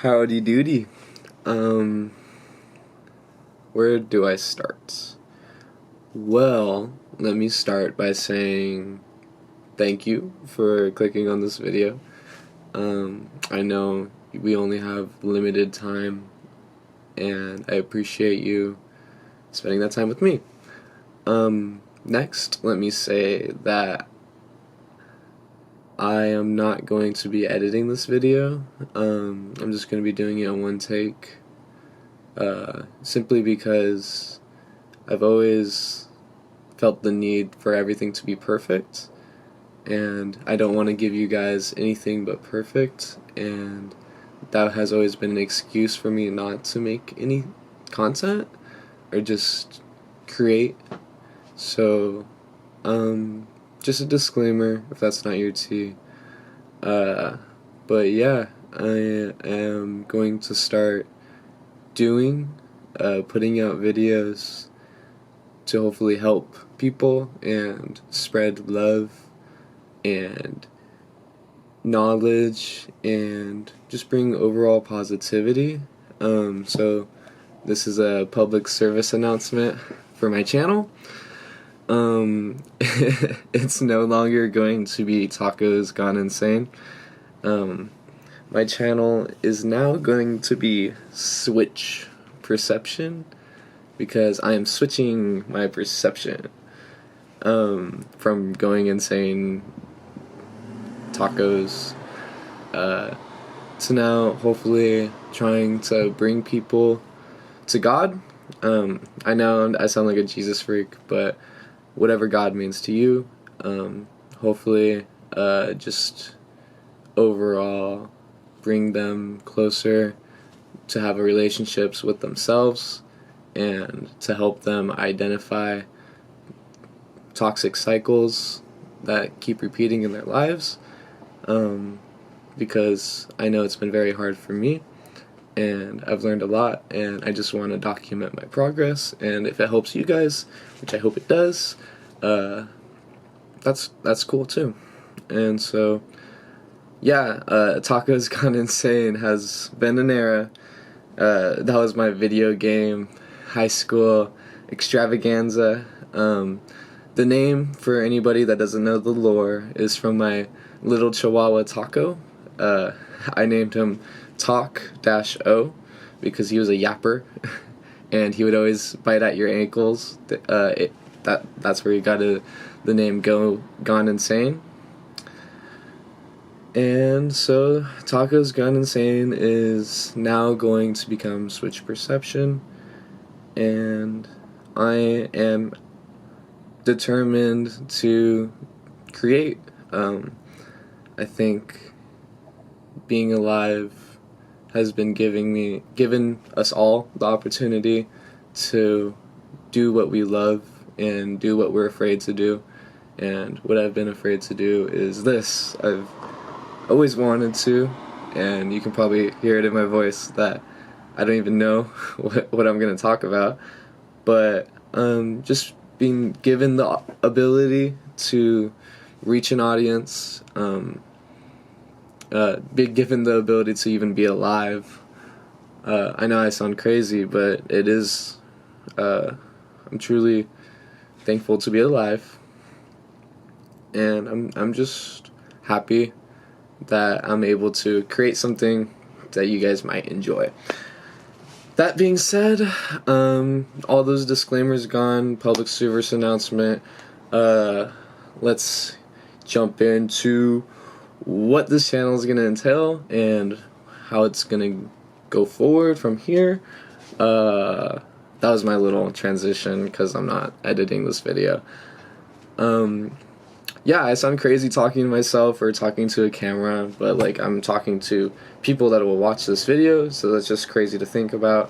Howdy doody. Um, where do I start? Well, let me start by saying thank you for clicking on this video. I know we only have limited time, and I appreciate you spending that time with me. Next, let me say that I am not going to be editing this video. I'm just going to be doing it in one take. Simply because I've always felt the need for everything to be perfect, and I don't want to give you guys anything but perfect, and that has always been an excuse for me not to make any content or just create. So, just a disclaimer if that's not your tea. But yeah, I am going to start putting out videos to hopefully help people and spread love and knowledge and just bring overall positivity. So this is a public service announcement for my channel. It's no longer going to be Tacos Gone Insane. My channel is now going to be Switch Perception, because I am switching my perception from going insane tacos to now hopefully trying to bring people to God. I know I sound like a Jesus freak, but whatever God means to you, hopefully just overall bring them closer to have relationships with themselves and to help them identify toxic cycles that keep repeating in their lives, because I know it's been very hard for me and I've learned a lot, and I just want to document my progress, and if it helps you guys, which I hope it does, that's cool too. And so yeah, Tacos Gone Insane has been an era. That was my video game high school extravaganza. The name, for anybody that doesn't know the lore, is from my little Chihuahua Taco. I named him Talk-O because he was a yapper and he would always bite at your ankles. That's where he got the name Gone Insane. And so Tacos Gone Insane is now going to become Switch Perception, and I am determined to create. I think being alive has been given us all the opportunity to do what we love and do what we're afraid to do. And what I've been afraid to do is this. I've always wanted to, and you can probably hear it in my voice that I don't even know what I'm going to talk about, but just being given the ability to reach an audience, being given the ability to even be alive. I know I sound crazy, but it is, I'm truly thankful to be alive, and I'm just happy that I'm able to create something that you guys might enjoy. That being said, all those disclaimers gone, public service announcement, let's jump into what this channel is going to entail and how it's going to go forward from here. That was my little transition because I'm not editing this video. Yeah, I sound crazy talking to myself or talking to a camera, but like I'm talking to people that will watch this video, so that's just crazy to think about.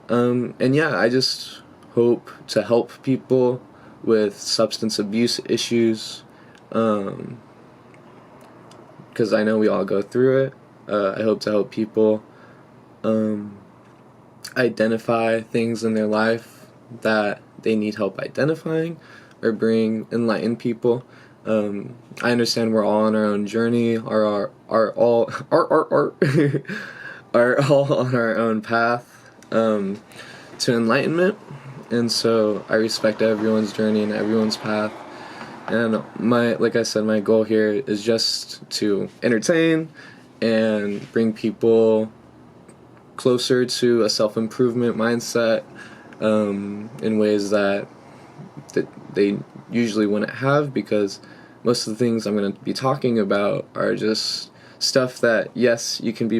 And yeah, I just hope to help people with substance abuse issues, because I know we all go through it. I hope to help people identify things in their life that they need help identifying, or enlighten people. I understand we're all on our own journey, are all on our own path to enlightenment, and so I respect everyone's journey and everyone's path. And like I said, my goal here is just to entertain and bring people closer to a self-improvement mindset in ways that they usually wouldn't have, because most of the things I'm going to be talking about are just stuff that, yes, you can be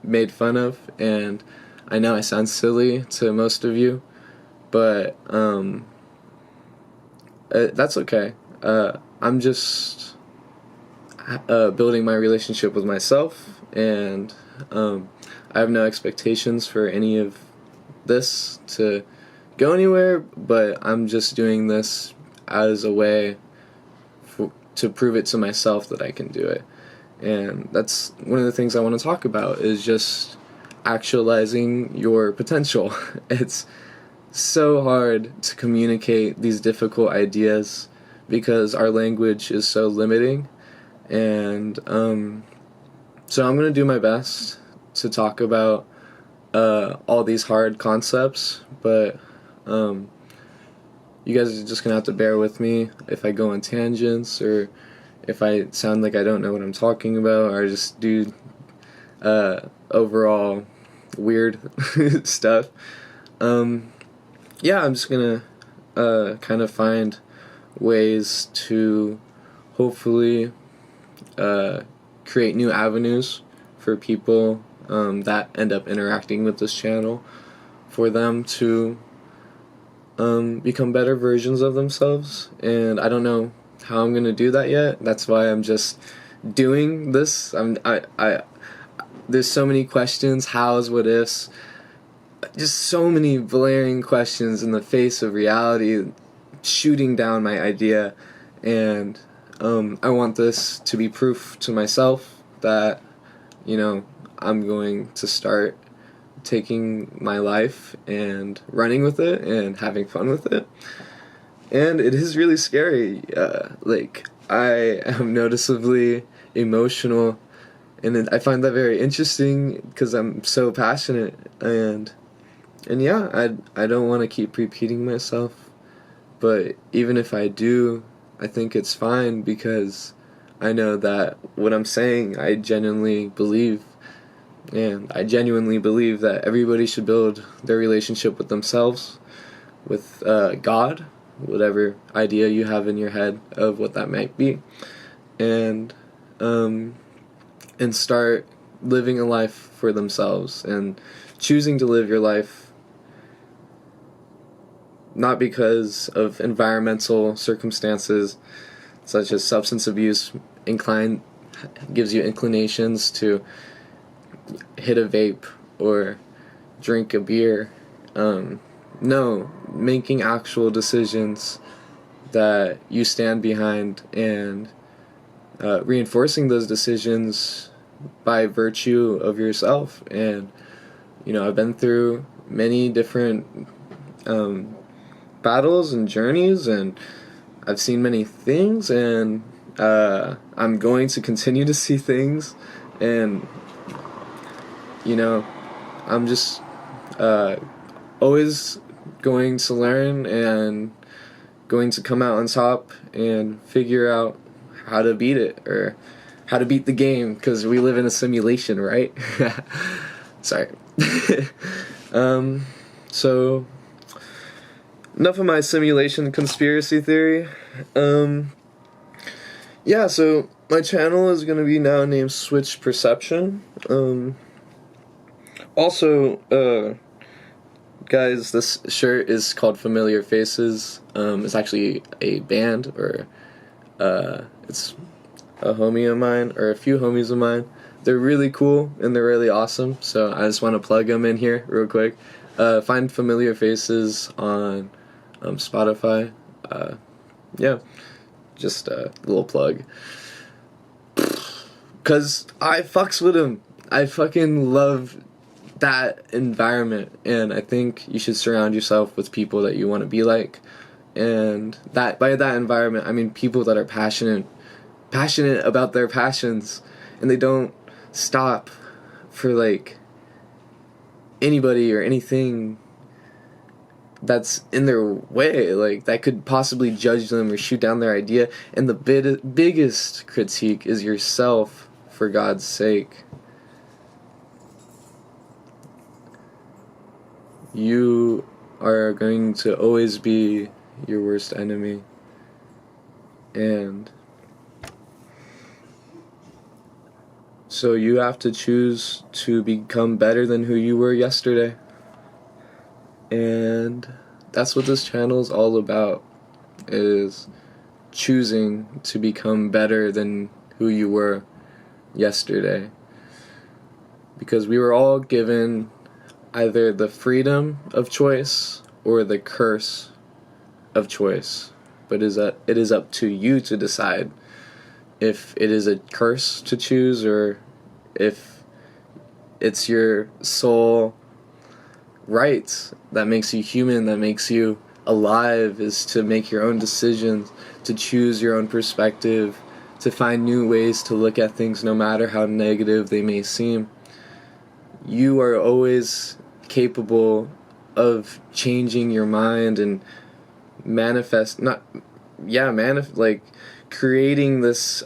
made fun of, and I know I sound silly to most of you, but that's okay. I'm just building my relationship with myself, and I have no expectations for any of this to go anywhere, but I'm just doing this as a way to prove it to myself that I can do it. And that's one of the things I want to talk about, is just actualizing your potential. It's so hard to communicate these difficult ideas because our language is so limiting, and so I'm going to do my best to talk about all these hard concepts, but you guys are just going to have to bear with me if I go on tangents, or if I sound like I don't know what I'm talking about, or just do overall weird stuff. Yeah, I'm just going to kind of find ways to hopefully create new avenues for people that end up interacting with this channel, for them to become better versions of themselves. And I don't know how I'm gonna do that yet. That's why I'm just doing this. There's so many questions, hows, what ifs, just so many blaring questions in the face of reality shooting down my idea, and I want this to be proof to myself that, I'm going to start taking my life and running with it and having fun with it. And it is really scary. I am noticeably emotional, and I find that very interesting because I'm so passionate, and yeah, I don't want to keep repeating myself, but even if I do, I think it's fine, because I know that what I'm saying I genuinely believe. And I genuinely believe that everybody should build their relationship with themselves, with God, whatever idea you have in your head of what that might be, and start living a life for themselves, and choosing to live your life not because of environmental circumstances such as substance abuse gives you inclinations to hit a vape or drink a beer. No, making actual decisions that you stand behind, and reinforcing those decisions by virtue of yourself. And I've been through many different battles and journeys, and I've seen many things, and I'm going to continue to see things, and I'm just always going to learn and going to come out on top and figure out how to beat it, or how to beat the game, because we live in a simulation, right? Sorry. So enough of my simulation conspiracy theory. Yeah, so my channel is going to be now named Switch Perception. Also, guys, this shirt is called Familiar Faces. It's actually a band, or it's a homie of mine, or a few homies of mine. They're really cool, and they're really awesome, so I just want to plug them in here real quick. Find Familiar Faces on Spotify. Yeah, just a little plug. Because I fucks with them. I fucking love that environment, and I think you should surround yourself with people that you want to be like. And that, by that environment, I mean people that are passionate about their passions, and they don't stop for anybody or anything that's in their way, like that could possibly judge them or shoot down their idea. And the biggest critique is yourself, for God's sake. You are going to always be your worst enemy. And so you have to choose to become better than who you were yesterday. And that's what this channel is all about, is choosing to become better than who you were yesterday. Because we were all given either the freedom of choice or the curse of choice. But it is up to you to decide if it is a curse to choose, or if it's your soul right that makes you human, that makes you alive, is to make your own decisions, to choose your own perspective, to find new ways to look at things no matter how negative they may seem. You are always capable of changing your mind and creating this,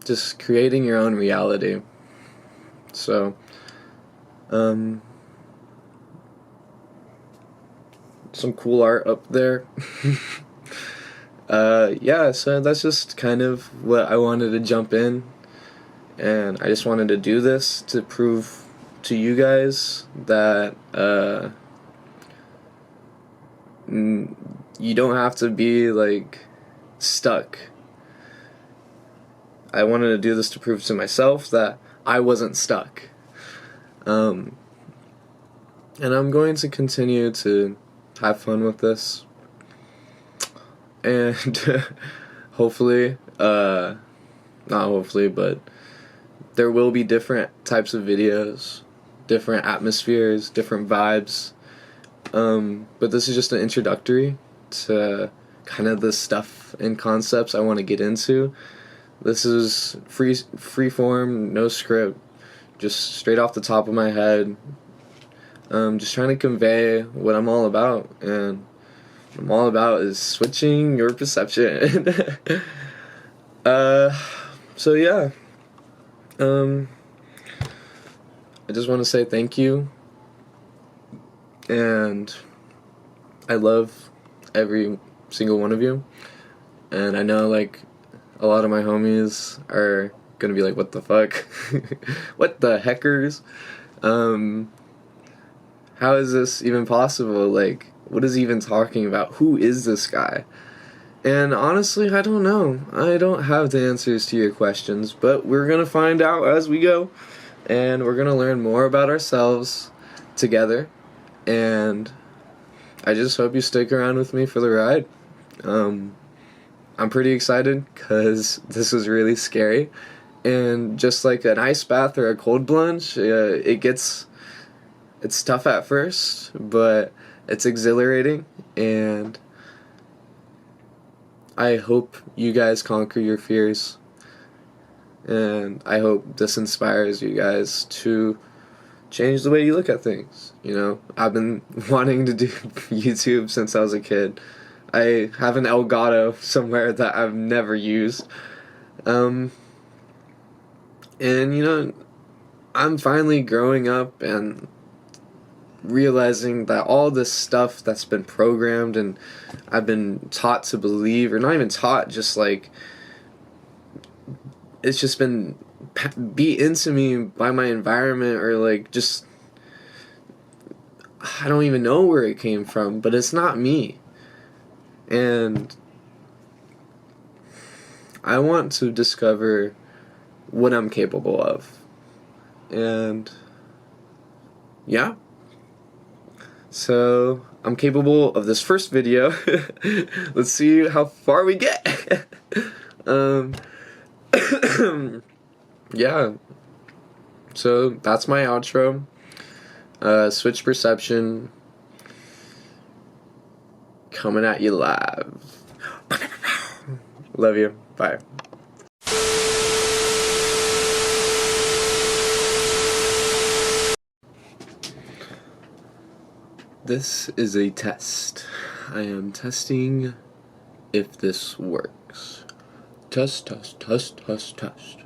just creating your own reality. So some cool art up there. So that's just kind of what I wanted to jump in, and I just wanted to do this to prove to you guys that you don't have to be like stuck. I wanted to do this to prove to myself that I wasn't stuck. And I'm going to continue to have fun with this. And hopefully, not hopefully, but there will be different types of videos, different atmospheres, different vibes. But this is just an introductory to kind of the stuff and concepts I want to get into. This is free form, no script, just straight off the top of my head. Just trying to convey what I'm all about, and what I'm all about is switching your perception. So yeah, I just want to say thank you, and I love every single one of you, and I know like a lot of my homies are gonna be like, what the fuck? What the heckers? How is this even possible? Like, what is he even talking about? Who is this guy? And honestly, I don't know. I don't have the answers to your questions, but we're gonna find out as we go, and we're gonna learn more about ourselves together, and I just hope you stick around with me for the ride. I'm pretty excited because this was really scary, and just like an ice bath or a cold plunge, it's tough at first, but it's exhilarating, and I hope you guys conquer your fears, and I hope this inspires you guys to change the way you look at things. You know, I've been wanting to do YouTube since I was a kid. I have an Elgato somewhere that I've never used. And you know, I'm finally growing up and realizing that all this stuff that's been programmed and I've been taught to believe, or not even taught, just like it's just been beat into me by my environment, or like just I don't even know where it came from, but it's not me. And I want to discover what I'm capable of. And yeah. So I'm capable of this first video. Let's see how far we get. Yeah. So that's my outro. Switch Perception coming at you live. Love you. Bye. This is a test. I am testing if this works. Test, test, test, test, test.